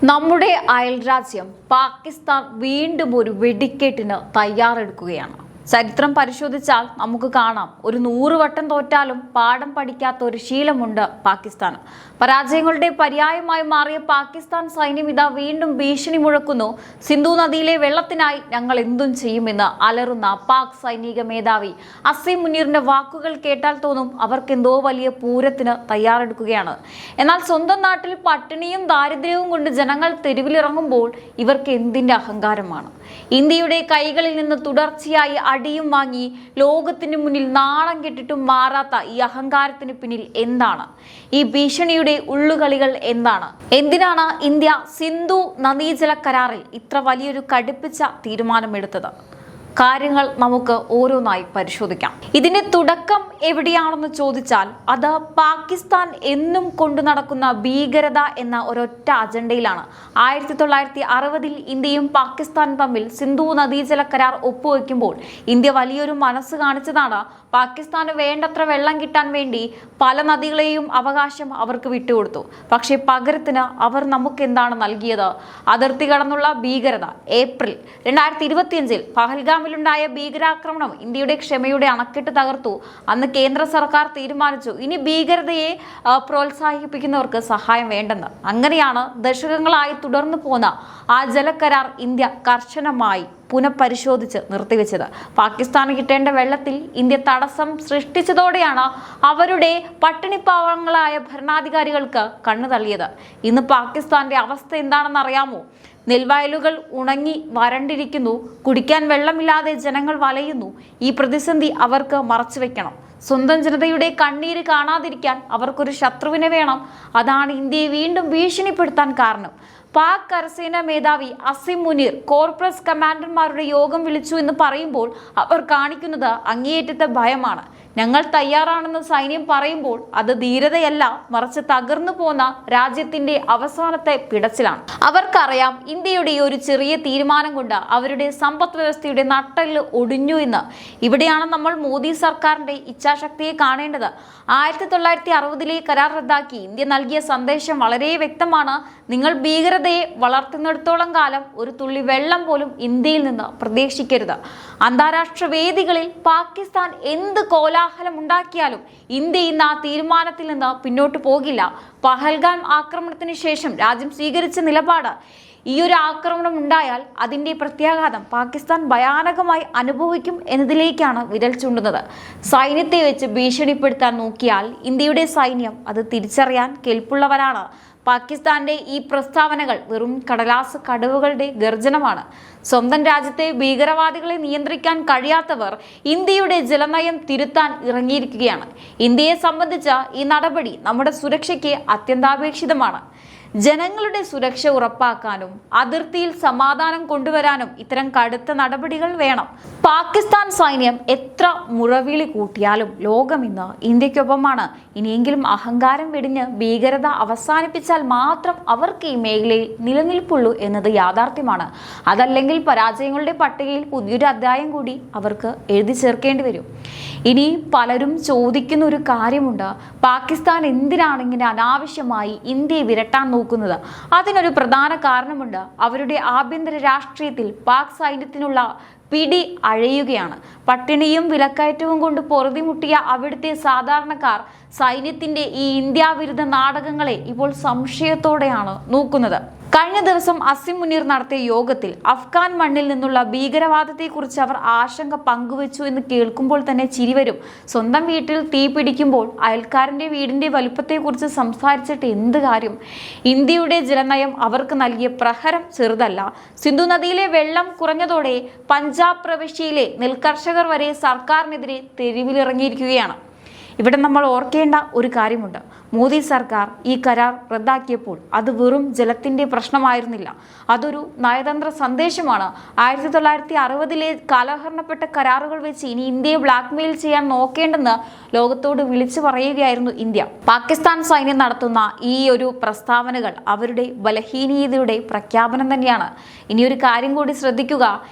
നമ്മുടെ അയൽരാജ്യം പാകിസ്ഥാൻ വീണ്ടും ഒരു വെടിക്കെട്ടിന് തയ്യാറെടുക്കുകയാണ്. ചരിത്രം പരിശോധിച്ചാൽ നമുക്ക് കാണാം, ഒരു 100 വട്ടം തോറ്റാലും പാഠം പഠിക്കാത്ത ഒരു ശീലമുണ്ട് പാകിസ്ഥാന്. പരാജയങ്ങളുടെ പര്യായമായി മാറിയ പാകിസ്ഥാൻ സൈന്യം ഇതാ വീണ്ടും ഭീഷണി മുഴക്കുന്നു. സിന്ധു നദിയിലെ വെള്ളത്തിനായി ഞങ്ങൾ എന്തും ചെയ്യുമെന്ന് അലറുന്ന പാക് സൈനിക മേധാവി അസീം മുനീറിന്റെ വാക്കുകൾ കേട്ടാൽ തോന്നും അവർക്കെന്തോ വലിയ പൂരത്തിന് തയ്യാറെടുക്കുകയാണ്. എന്നാൽ സ്വന്തം നാട്ടിൽ പട്ടിണിയും ദാരിദ്ര്യവും കൊണ്ട് ജനങ്ങൾ തെരുവിലിറങ്ങുമ്പോൾ ഇവർക്ക് എന്തിന്റെ അഹങ്കാരമാണ്? ഇന്ത്യയുടെ കൈകളിൽ നിന്ന് തുടർച്ചയായി അടിയും വാങ്ങി ലോകത്തിന് മുന്നിൽ നാണം കെട്ടിട്ടും മാറാത്ത ഈ അഹങ്കാരത്തിന് പിന്നിൽ എന്താണ്? ഈ ഭീഷണിയുടെ ഉള്ളുകളികൾ എന്താണ്? എന്തിനാണ് ഇന്ത്യ സിന്ധു നദീജല കരാറിൽ ഇത്ര വലിയൊരു കടുപ്പിച്ച തീരുമാനമെടുത്തത്? കാര്യങ്ങൾ നമുക്ക് ഓരോന്നായി പരിശോധിക്കാം. ഇതിന്റെ തുടക്കം എവിടെയാണെന്ന് ചോദിച്ചാൽ അത് പാകിസ്ഥാൻ എന്നും കൊണ്ടു നടക്കുന്ന ഭീകരത എന്ന ഒരൊറ്റ അജണ്ടയിലാണ്. 1960-ൽ ഇന്ത്യയും പാകിസ്ഥാനും തമ്മിൽ സിന്ധു നദീജല കരാർ ഒപ്പുവെക്കുമ്പോൾ ഇന്ത്യ വലിയൊരു മനസ്സ് കാണിച്ചതാണ്. പാകിസ്ഥാന് വേണ്ടത്ര വെള്ളം കിട്ടാൻ വേണ്ടി പല നദികളെയും അവകാശം അവർക്ക് വിട്ടുകൊടുത്തു. പക്ഷേ പകരത്തിന് അവർ നമുക്ക് എന്താണ് നൽകിയത്? അതിർത്തി കടന്നുള്ള ഭീകരത. ഏപ്രിൽ 2025-ൽ പഹൽഗാമിലുണ്ടായ ഭീകരാക്രമണം ഇന്ത്യയുടെ ക്ഷമയുടെ അണക്കെട്ട് തകർത്തു. അന്ന് കേന്ദ്ര സർക്കാർ തീരുമാനിച്ചു, ഇനി ഭീകരതയെ പ്രോത്സാഹിപ്പിക്കുന്നവർക്ക് സഹായം വേണ്ടെന്ന്. അങ്ങനെയാണ് ദശകങ്ങളായി തുടർന്നു പോന്ന ആ ജലക്കരാർ ഇന്ത്യ കർശനമായി പുനഃപരിശോധിച്ച് നിർത്തിവെച്ചത്. പാകിസ്ഥാന് കിട്ടേണ്ട വെള്ളത്തിൽ ഇന്ത്യ തടസ്സം സൃഷ്ടിച്ചതോടെയാണ് അവരുടെ പട്ടിണിപ്പാവങ്ങളായ ഭരണാധികാരികൾക്ക് കണ്ണു തള്ളിയത്. ഇന്ന് പാകിസ്ഥാന്റെ അവസ്ഥ എന്താണെന്ന് അറിയാമോ? നെൽവയലുകൾ ഉണങ്ങി വരണ്ടിരിക്കുന്നു. കുടിക്കാൻ വെള്ളമില്ലാതെ ജനങ്ങൾ വലയുന്നു. ഈ പ്രതിസന്ധി അവർക്ക് മറച്ചുവെക്കണം. സ്വന്തം ജനതയുടെ കണ്ണീര് കാണാതിരിക്കാൻ അവർക്കൊരു ശത്രുവിനെ വേണം. അതാണ് ഇന്ത്യയെ വീണ്ടും ഭീഷണിപ്പെടുത്താൻ കാരണം. പാക് കരസേനാ മേധാവി അസീം മുനീർ കോർപ്രസ് കമാൻഡർമാരുടെ യോഗം വിളിച്ചു എന്ന് പറയുമ്പോൾ അവർ കാണിക്കുന്നത് അങ്ങേയറ്റത്തെ ഭയമാണ്. ഞങ്ങൾ തയ്യാറാണെന്ന് സൈന്യം പറയുമ്പോൾ അത് ധീരതയല്ല, മറിച്ച് തകർന്നു പോന്ന രാജ്യത്തിന്റെ അവസാനത്തെ പിടച്ചിലാണ്. അവർക്കറിയാം ഇന്ത്യയുടെ ഈ ഒരു ചെറിയ തീരുമാനം കൊണ്ട് അവരുടെ സമ്പദ് വ്യവസ്ഥയുടെ നട്ടെല്ല് ഒടിഞ്ഞു എന്ന്. ഇവിടെയാണ് നമ്മൾ മോദി സർക്കാരിന്റെ ഇച്ഛാശക്തിയെ കാണേണ്ടത്. 1960-ലെ കരാർ റദ്ദാക്കി ഇന്ത്യ നൽകിയ സന്ദേശം വളരെ വ്യക്തമാണ്. നിങ്ങൾ ഭീകരതയെ വളർത്തുന്നിടത്തോളം കാലം ഒരു തുള്ളി വെള്ളം പോലും ഇന്ത്യയിൽ നിന്ന് പ്രതീക്ഷിക്കരുത്. അന്താരാഷ്ട്ര വേദികളിൽ പാകിസ്ഥാൻ എന്ത് കോലാഹലം ഉണ്ടാക്കിയാലും ഇന്ത്യ ഇന്ന് ആ തീരുമാനത്തിൽ നിന്ന് പിന്നോട്ട് പോകില്ല. പഹൽഗാം ആക്രമണത്തിന് ശേഷം രാജ്യം സ്വീകരിച്ച നിലപാട്, ഈ ഒരു ആക്രമണം ഉണ്ടായാൽ അതിന്റെ പ്രത്യാഘാതം പാകിസ്ഥാൻ ഭയാനകമായി അനുഭവിക്കും എന്നതിലേക്കാണ് വിരൽ ചൂണ്ടുന്നത്. സൈന്യത്തെ വെച്ച് ഭീഷണിപ്പെടുത്താൻ നോക്കിയാൽ ഇന്ത്യയുടെ സൈന്യം അത് തിരിച്ചറിയാൻ കെൽപ്പുള്ളവരാണ്. പാകിസ്ഥാന്റെ ഈ പ്രസ്താവനകൾ വെറും കടലാസ് കടവുകളുടെ ഗർജനമാണ്. സ്വന്തം രാജ്യത്തെ ഭീകരവാദികളെ നിയന്ത്രിക്കാൻ കഴിയാത്തവർ ഇന്ത്യയുടെ ജലനയം തിരുത്താൻ ഇറങ്ങിയിരിക്കുകയാണ്. ഇന്ത്യയെ സംബന്ധിച്ച ഈ നടപടി നമ്മുടെ സുരക്ഷയ്ക്ക് അത്യന്താപേക്ഷിതമാണ്. ജനങ്ങളുടെ സുരക്ഷ ഉറപ്പാക്കാനും അതിർത്തിയിൽ സമാധാനം കൊണ്ടുവരാനും ഇത്തരം കടുത്ത നടപടികൾ വേണം. പാകിസ്ഥാൻ സൈന്യം എത്ര മുറവിളി കൂട്ടിയാലും ലോകം ഇന്ന് ഇന്ത്യക്കൊപ്പമാണ്. ഇനിയെങ്കിലും അഹങ്കാരം വെടിഞ്ഞ് ഭീകരത അവസാനിപ്പിച്ചാൽ മാത്രം അവർക്ക് ഈ മേഖലയിൽ നിലനിൽപ്പുള്ളൂ എന്നത് യാഥാർത്ഥ്യമാണ്. അതല്ലെങ്കിൽ പരാജയങ്ങളുടെ പട്ടികയിൽ പുതിയൊരു അധ്യായം കൂടി അവർക്ക് എഴുതി ചേർക്കേണ്ടി വരും. ഇനി പലരും ചോദിക്കുന്ന ഒരു കാര്യമുണ്ട്, പാകിസ്ഥാൻ എന്തിനാണ് ഇങ്ങനെ അനാവശ്യമായി ഇന്ത്യയെ വിരട്ടാൻ നോക്കുന്നത്? അതിനൊരു പ്രധാന കാരണമുണ്ട്. അവരുടെ ആഭ്യന്തര രാഷ്ട്രീയത്തിൽ പാക് സൈന്യത്തിനുള്ള പിടി അഴയുകയാണ്. പട്ടിണിയും വിലക്കയറ്റവും കൊണ്ട് പൊറുതിമുട്ടിയ അവിടുത്തെ സാധാരണക്കാർ സൈന്യത്തിന്റെ ഈ ഇന്ത്യ വിരുദ്ധ നാടകങ്ങളെ ഇപ്പോൾ സംശയത്തോടെയാണ് നോക്കുന്നത്. കഴിഞ്ഞ ദിവസം അസീം മുനീർ നടത്തിയ യോഗത്തിൽ അഫ്ഗാൻ മണ്ണിൽ നിന്നുള്ള ഭീകരവാദത്തെക്കുറിച്ച് അവർ ആശങ്ക പങ്കുവച്ചു എന്ന് കേൾക്കുമ്പോൾ തന്നെ ചിരി വരും. സ്വന്തം വീട്ടിൽ തീ പിടിക്കുമ്പോൾ അയൽക്കാരന്റെ വീടിന്റെ വലുപ്പത്തെക്കുറിച്ച് സംസാരിച്ചിട്ട് എന്ത് കാര്യം? ഇന്ത്യയുടെ ജലനയം അവർക്ക് നൽകിയ പ്രഹരം ചെറുതല്ല. സിന്ധു നദിയിലെ വെള്ളം കുറഞ്ഞതോടെ പഞ്ചാബ് പ്രവിശ്യയിലെ നെൽകർഷകർ വരെ സർക്കാരിനെതിരെ തെരുവിലിറങ്ങിയിരിക്കുകയാണ്. ഇവിടെ നമ്മൾ ഓർക്കേണ്ട ഒരു കാര്യമുണ്ട്. മോദി സർക്കാർ ഈ കരാർ റദ്ദാക്കിയപ്പോൾ അത് വെറും ജലത്തിന്റെ പ്രശ്നമായിരുന്നില്ല, അതൊരു നയതന്ത്ര സന്ദേശമാണ്. 1960-ലെ കാലഹരണപ്പെട്ട കരാറുകൾ വെച്ച് ഇനി ഇന്ത്യയെ ബ്ലാക്ക്മെയിൽ ചെയ്യാൻ നോക്കേണ്ടെന്ന് ലോകത്തോട് വിളിച്ചു പറയുകയായിരുന്നു ഇന്ത്യ. പാകിസ്ഥാൻ സൈന്യം നടത്തുന്ന ഈ ഒരു പ്രസ്താവനകൾ അവരുടെ ബലഹീനതയുടെ പ്രഖ്യാപനം തന്നെയാണ്. ഇനിയൊരു കാര്യം കൂടി ശ്രദ്ധിക്കുക,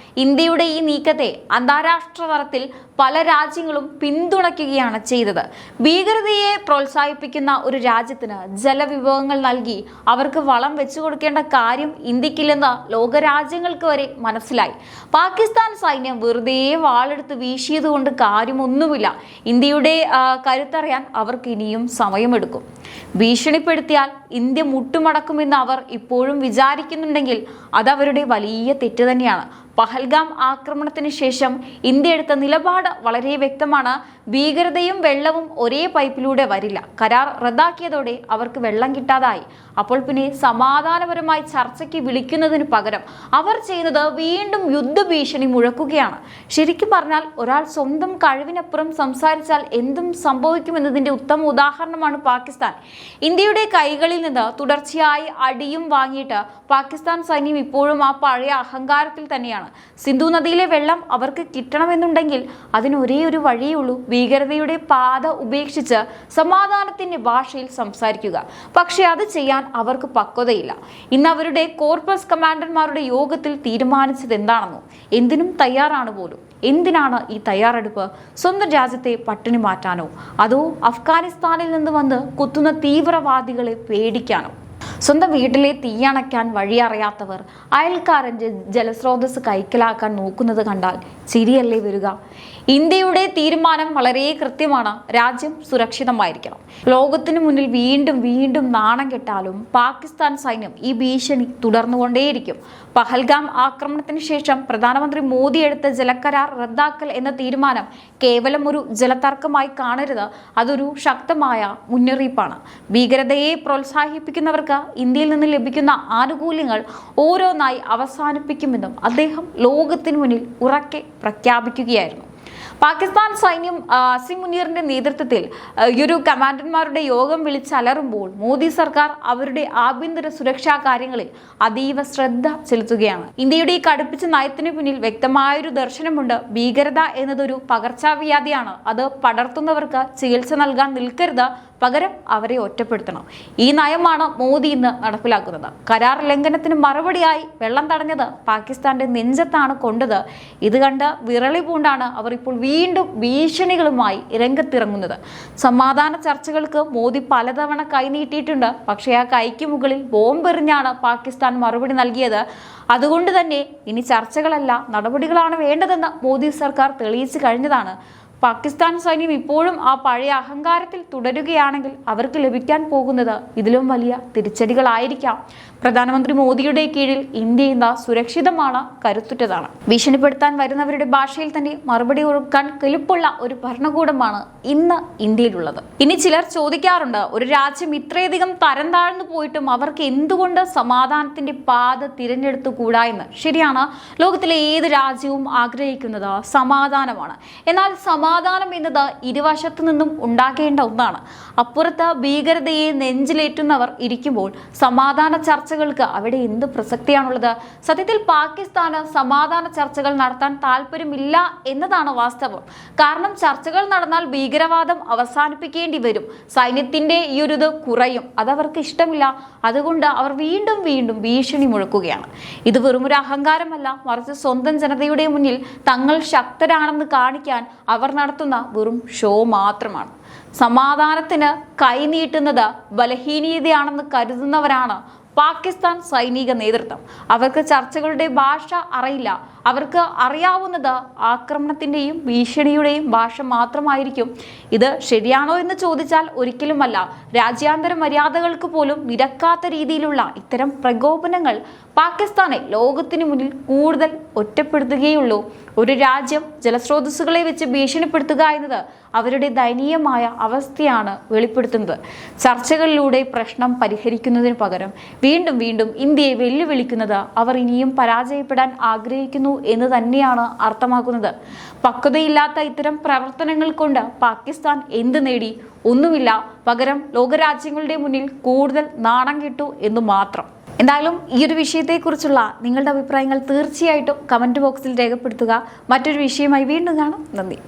ഇന്ത്യയുടെ ഈ നീക്കത്തെ അന്താരാഷ്ട്ര തലത്തിൽ പല രാജ്യങ്ങളും പിന്തുണയ്ക്കുകയാണ് ചെയ്തത്. ഭീകരതയെ പ്രോത്സാഹിപ്പിക്കുന്ന ഒരു രാജ്യത്തിന് ജലവിഭവങ്ങൾ നൽകി അവർക്ക് വളം വെച്ചു കൊടുക്കേണ്ട കാര്യം ഇന്ത്യക്കില്ലെന്ന് ലോകരാജ്യങ്ങൾക്ക് വരെ മനസ്സിലായി. പാകിസ്ഥാൻ സൈന്യം വെറുതെ വാളെടുത്ത് വീശിയതുകൊണ്ട് കാര്യമൊന്നുമില്ല. ഇന്ത്യയുടെ കരുത്തറിയാൻ അവർക്ക് ഇനിയും സമയമെടുക്കും. ഭീഷണിപ്പെടുത്തിയാൽ ഇന്ത്യ മുട്ടുമടക്കുമെന്ന് അവർ ഇപ്പോഴും വിചാരിക്കുന്നുണ്ടെങ്കിൽ അതവരുടെ വലിയ തെറ്റ് തന്നെയാണ്. പഹൽഗാം ആക്രമണത്തിന് ശേഷം ഇന്ത്യ എടുത്ത നിലപാട് വളരെ വ്യക്തമാണ്. ഭീകരതയും വെള്ളവും ഒരേ പൈപ്പിലൂടെ വരില്ല. കരാർ റദ്ദാക്കിയതോടെ അവർക്ക് വെള്ളം കിട്ടാതായി. അപ്പോൾ പിന്നെ സമാധാനപരമായി ചർച്ചയ്ക്ക് വിളിക്കുന്നതിന് പകരം അവർ ചെയ്യുന്നത് വീണ്ടും യുദ്ധഭീഷണി മുഴക്കുകയാണ്. ശരിക്കും പറഞ്ഞാൽ ഒരാൾ സ്വന്തം കഴിവിനപ്പുറം സംസാരിച്ചാൽ എന്തും സംഭവിക്കുമെന്നതിന്റെ ഉത്തമ ഉദാഹരണമാണ് പാകിസ്ഥാൻ. ഇന്ത്യയുടെ കൈകളിൽ നിന്ന് തുടർച്ചയായി അടിയും വാങ്ങിയിട്ട് പാകിസ്ഥാൻ സൈന്യം ഇപ്പോഴും ആ പഴയ അഹങ്കാരത്തിൽ തന്നെയാണ്. സിന്ധു നദിയിലെ വെള്ളം അവർക്ക് കിട്ടണമെന്നുണ്ടെങ്കിൽ അതിന് ഒരേ ഒരു വഴിയുള്ളൂ: ഭീകരതയുടെ പാത ഉപേക്ഷിച്ച് സമാധാനത്തിന്റെ ഭാഷയിൽ സംസാരിക്കുക. പക്ഷെ അത് ചെയ്യാൻ അവർക്ക് പക്വതയില്ല. ഇന്ന് അവരുടെ കോർപ്പസ് കമാൻഡർമാരുടെ യോഗത്തിൽ തീരുമാനിച്ചത് എന്താണെന്നോ? എന്തിനും തയ്യാറാണ് പോലും. എന്തിനാണ് ഈ തയ്യാറെടുപ്പ്? സ്വന്തം രാജ്യത്തെ പട്ടിണി മാറ്റാനോ? അതോ അഫ്ഗാനിസ്ഥാനിൽ നിന്ന് വന്ന് കുത്തുന്ന തീവ്രവാദികളെ പേടിക്കാനോ? സ്വന്തം വീട്ടിലെ തീയണയ്ക്കാൻ വഴിയറിയാത്തവർ അയൽക്കാരൻ്റെ ജലസ്രോതസ് കൈക്കലാക്കാൻ നോക്കുന്നത് കണ്ടാൽ ചിരിയല്ലേ വരിക? ഇന്ത്യയുടെ തീരുമാനം വളരെ കൃത്യമാണ്. രാജ്യം സുരക്ഷിതമായിരിക്കണം. ലോകത്തിനു മുന്നിൽ വീണ്ടും വീണ്ടും നാണം കെട്ടാലും പാകിസ്ഥാൻ സൈന്യം ഈ ഭീഷണി തുടർന്നുകൊണ്ടേയിരിക്കും. പഹൽഗാം ആക്രമണത്തിന് ശേഷം പ്രധാനമന്ത്രി മോദി എടുത്ത ജലക്കരാർ റദ്ദാക്കൽ എന്ന തീരുമാനം കേവലം ഒരു ജലതർക്കമായി കാണരുത്. അതൊരു ശക്തമായ മുന്നറിയിപ്പാണ്. ഭീകരതയെ പ്രോത്സാഹിപ്പിക്കുന്നവർക്ക് ഇന്ത്യയിൽ നിന്ന് ലഭിക്കുന്ന ആനുകൂല്യങ്ങൾ ഓരോന്നായി അവസാനിപ്പിക്കുമെന്നും അദ്ദേഹം ലോകത്തിനു മുന്നിൽ ഉറക്കെ പ്രഖ്യാപിക്കുകയായിരുന്നു. പാകിസ്ഥാൻ സൈന്യം അസിം മുനീറിന്റെ നേതൃത്വത്തിൽ ഒരു കമാൻഡർമാരുടെ യോഗം വിളിച്ചലറുമ്പോൾ മോദി സർക്കാർ അവരുടെ ആഭ്യന്തര സുരക്ഷാ കാര്യങ്ങളിൽ അതീവ ശ്രദ്ധ ചെലുത്തുകയാണ്. ഇന്ത്യയുടെ ഈ കടുപ്പിച്ച നയത്തിന് പിന്നിൽ വ്യക്തമായൊരു ദർശനമുണ്ട്. ഭീകരത എന്നതൊരു പകർച്ചവ്യാധിയാണ്. അത് പടർത്തുന്നവർക്ക് ചികിത്സ നൽകാൻ നിൽക്കരുത്, പകരം അവരെ ഒറ്റപ്പെടുത്തണം. ഈ നയമാണ് മോദി ഇന്ന് നടപ്പിലാക്കുന്നത്. കരാർ ലംഘനത്തിന് മറുപടിയായി വെള്ളം തടഞ്ഞത് പാകിസ്ഥാന്റെ നെഞ്ചത്താണ് കൊണ്ടത്. ഇത് കണ്ട് വിറളി പൂണ്ടാണ് അവർ ഇപ്പോൾ വീണ്ടും ഭീഷണികളുമായി രംഗത്തിറങ്ങുന്നത്. സമാധാന ചർച്ചകൾക്ക് മോദി പലതവണ കൈനീട്ടിയിട്ടുണ്ട്. പക്ഷേ ആ കൈക്ക് മുകളിൽ ബോംബെറിഞ്ഞാണ് പാകിസ്ഥാൻ മറുപടി നൽകിയത്. അതുകൊണ്ട് തന്നെ ഇനി ചർച്ചകളല്ല, നടപടികളാണ് വേണ്ടതെന്ന് മോദി സർക്കാർ തെളിയിച്ചു കഴിഞ്ഞതാണ്. പാകിസ്ഥാൻ സൈന്യം ഇപ്പോഴും ആ പഴയ അഹങ്കാരത്തിൽ തുടരുകയാണെങ്കിൽ അവർക്ക് ലഭിക്കാൻ പോകുന്നത് ഇതിലും വലിയ തിരിച്ചടികളായിരിക്കാം. പ്രധാനമന്ത്രി മോദിയുടെ കീഴിൽ ഇന്ത്യ ഇന്ന് സുരക്ഷിതമാണ്, കരുത്തുറ്റതാണ്. ഭീഷണിപ്പെടുത്താൻ വരുന്നവരുടെ ഭാഷയിൽ തന്നെ മറുപടി കൊടുക്കാൻ കെലുപ്പുള്ള ഒരു ഭരണകൂടമാണ് ഇന്ന് ഇന്ത്യയിലുള്ളത്. ഇനി ചിലർ ചോദിക്കാറുണ്ട്, ഒരു രാജ്യം ഇത്രയധികം തരം താഴ്ന്നു പോയിട്ടും അവർക്ക് എന്തുകൊണ്ട് സമാധാനത്തിന്റെ പാത തിരഞ്ഞെടുത്തുകൂടാ എന്ന്. ശരിയാണ്, ലോകത്തിലെ ഏത് രാജ്യവും ആഗ്രഹിക്കുന്നത് സമാധാനമാണ്. എന്നാൽ സമാധാനം എന്നത് ഇരുവശത്തു നിന്നും ഉണ്ടാകേണ്ട ഒന്നാണ്. അപ്പുറത്ത് ഭീകരതയെ നെഞ്ചിലേറ്റുന്നവർ ഇരിക്കുമ്പോൾ സമാധാന ചർച്ചകൾക്ക് അവിടെ എന്ത് പ്രസക്തിയാണുള്ളത്? സത്യത്തിൽ പാകിസ്ഥാന് സമാധാന ചർച്ചകൾ നടത്താൻ താല്പര്യമില്ല എന്നതാണ് വാസ്തവം. കാരണം ചർച്ചകൾ നടന്നാൽ ഭീകരവാദം അവസാനിപ്പിക്കേണ്ടി വരും. സൈന്യത്തിന്റെ ഈ ഒരു ഇത് കുറയും. അതവർക്ക് ഇഷ്ടമില്ല. അതുകൊണ്ട് അവർ വീണ്ടും വീണ്ടും ഭീഷണി മുഴക്കുകയാണ്. ഇത് വെറുമൊരു അഹങ്കാരമല്ല, മറിച്ച് സ്വന്തം ജനതയുടെ മുന്നിൽ തങ്ങൾ ശക്തരാണെന്ന് കാണിക്കാൻ അവർ നടത്തുന്ന വെറും ഷോ മാത്രമാണ്. സമാധാനത്തിന് കൈനീട്ടുന്നത് ബലഹീനതയാണെന്ന് കരുതുന്നവരാണ് പാകിസ്ഥാൻ സൈനിക നേതൃത്വം. അവർക്ക് ചർച്ചകളുടെ ഭാഷ അറിയില്ല. അവർക്ക് അറിയാവുന്നത് ആക്രമണത്തിന്റെയും ഭീഷണിയുടെയും ഭാഷ മാത്രമായിരിക്കും. ഇത് ശരിയാണോ എന്ന് ചോദിച്ചാൽ ഒരിക്കലുമല്ല. രാജ്യാന്തര മര്യാദകൾക്ക് പോലും നിരക്കാത്ത രീതിയിലുള്ള ഇത്തരം പ്രകോപനങ്ങൾ പാകിസ്ഥാനെ ലോകത്തിന് മുന്നിൽ കൂടുതൽ ഒറ്റപ്പെടുത്തുകയുള്ളൂ. ഒരു രാജ്യം ജലസ്രോതസ്സുകളെ വെച്ച് ഭീഷണിപ്പെടുത്തുക എന്നത് അവരുടെ ദയനീയമായ അവസ്ഥയാണ് വെളിപ്പെടുത്തുന്നത്. ചർച്ചകളിലൂടെ പ്രശ്നം പരിഹരിക്കുന്നതിന് പകരം വീണ്ടും വീണ്ടും ഇന്ത്യയെ വെല്ലുവിളിക്കുന്നത് അവർ ഇനിയും പരാജയപ്പെടാൻ ആഗ്രഹിക്കുന്നു എന്ന് തന്നെയാണ് അർത്ഥമാക്കുന്നത്. പക്വതയില്ലാത്ത ഇത്തരം പ്രവർത്തനങ്ങൾ കൊണ്ട് പാകിസ്ഥാൻ എന്ത് നേടി? ഒന്നുമില്ല. പകരം ലോകരാജ്യങ്ങളുടെ മുന്നിൽ കൂടുതൽ നാണം കെട്ടു എന്ന് മാത്രം. എന്തായാലും ഈ ഒരു വിഷയത്തെക്കുറിച്ചുള്ള നിങ്ങളുടെ അഭിപ്രായങ്ങൾ തീർച്ചയായിട്ടും കമന്റ് ബോക്സിൽ രേഖപ്പെടുത്തുക. മറ്റൊരു വിഷയമായി വീണ്ടും കാണാം. നന്ദി.